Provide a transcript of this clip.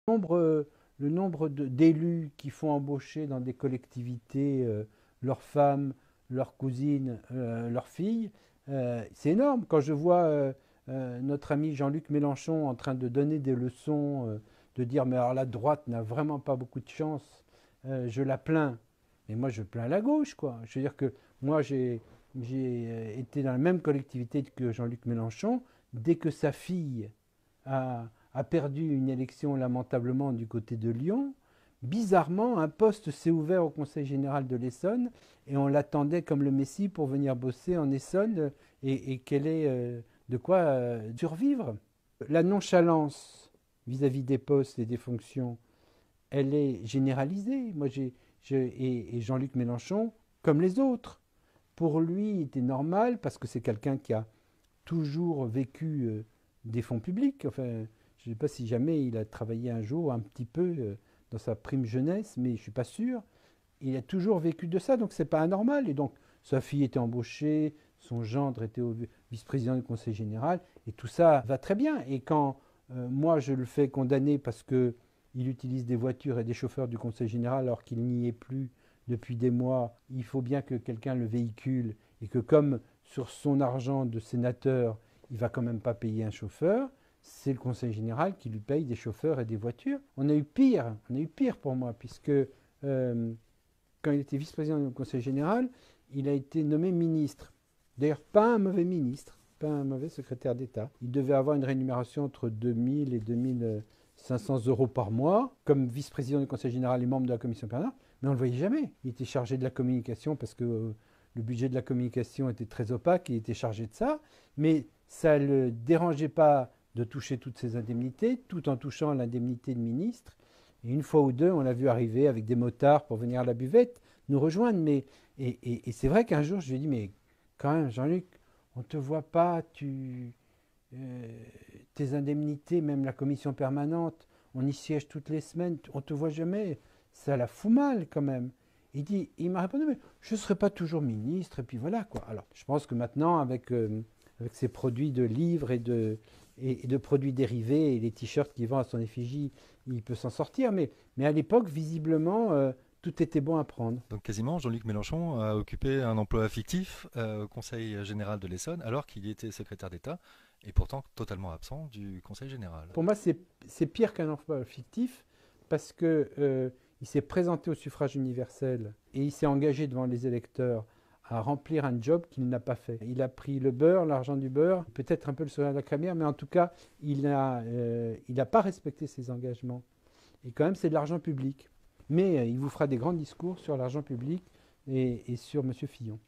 Le nombre d'élus qui font embaucher dans des collectivités leurs femmes, leurs cousines, leurs filles, c'est énorme. Quand je vois notre ami Jean-Luc Mélenchon en train de donner des leçons, de dire mais alors la droite n'a vraiment pas beaucoup de chance, je la plains. Mais moi je plains la gauche, quoi. Je veux dire que moi j'ai été dans la même collectivité que Jean-Luc Mélenchon. Dès que sa fille a perdu une élection lamentablement du côté de Lyon, bizarrement, un poste s'est ouvert au Conseil général de l'Essonne et on l'attendait comme le Messie pour venir bosser en Essonne et qu'elle ait de quoi survivre. La nonchalance vis-à-vis des postes et des fonctions, elle est généralisée. Et Jean-Luc Mélenchon, comme les autres, pour lui, il était normal parce que c'est quelqu'un qui a toujours vécu des fonds publics. Enfin, je ne sais pas si jamais il a travaillé un jour un petit peu dans sa prime jeunesse, mais je ne suis pas sûr. Il a toujours vécu de ça, donc c'est pas anormal. Et donc sa fille était embauchée, son gendre était vice-président du Conseil général, et tout ça va très bien. Et quand moi je le fais condamner parce que il utilise des voitures et des chauffeurs du Conseil général alors qu'il n'y est plus depuis des mois, il faut bien que quelqu'un le véhicule et que comme sur son argent de sénateur, il va quand même pas payer un chauffeur, c'est le Conseil général qui lui paye des chauffeurs et des voitures. On a eu pire pour moi, puisque quand il était vice-président du Conseil général, il a été nommé ministre. D'ailleurs, pas un mauvais ministre, pas un mauvais secrétaire d'État. Il devait avoir une rémunération entre 2000 et 2500 euros par mois, comme vice-président du Conseil général et membre de la commission permanente, mais on ne le voyait jamais. Il était chargé de la communication parce que le budget de la communication était très opaque, il était chargé de ça, mais ça ne le dérangeait pas de toucher toutes ces indemnités, tout en touchant l'indemnité de ministre. Et une fois ou deux, on l'a vu arriver avec des motards pour venir à la buvette, nous rejoindre. Et c'est vrai qu'un jour, je lui ai dit, mais quand même, Jean-Luc, on ne te voit pas, tes indemnités, même la commission permanente, on y siège toutes les semaines, on ne te voit jamais, ça la fout mal quand même. Il m'a répondu, mais je ne serai pas toujours ministre, et puis voilà quoi. Alors, je pense que maintenant, avec ces produits de livres et de produits dérivés et les t-shirts qu'il vend à son effigie, il peut s'en sortir. Mais à l'époque, visiblement, tout était bon à prendre. Donc quasiment, Jean-Luc Mélenchon a occupé un emploi fictif au Conseil général de l'Essonne, alors qu'il était secrétaire d'État, et pourtant totalement absent du Conseil général. Pour moi, c'est pire qu'un emploi fictif, parce que il s'est présenté au suffrage universel et il s'est engagé devant les électeurs à remplir un job qu'il n'a pas fait. Il a pris le beurre, l'argent du beurre, peut-être un peu le soleil de la crémière, mais en tout cas, il n'a pas respecté ses engagements. Et quand même, c'est de l'argent public. Mais il vous fera des grands discours sur l'argent public et sur M. Fillon.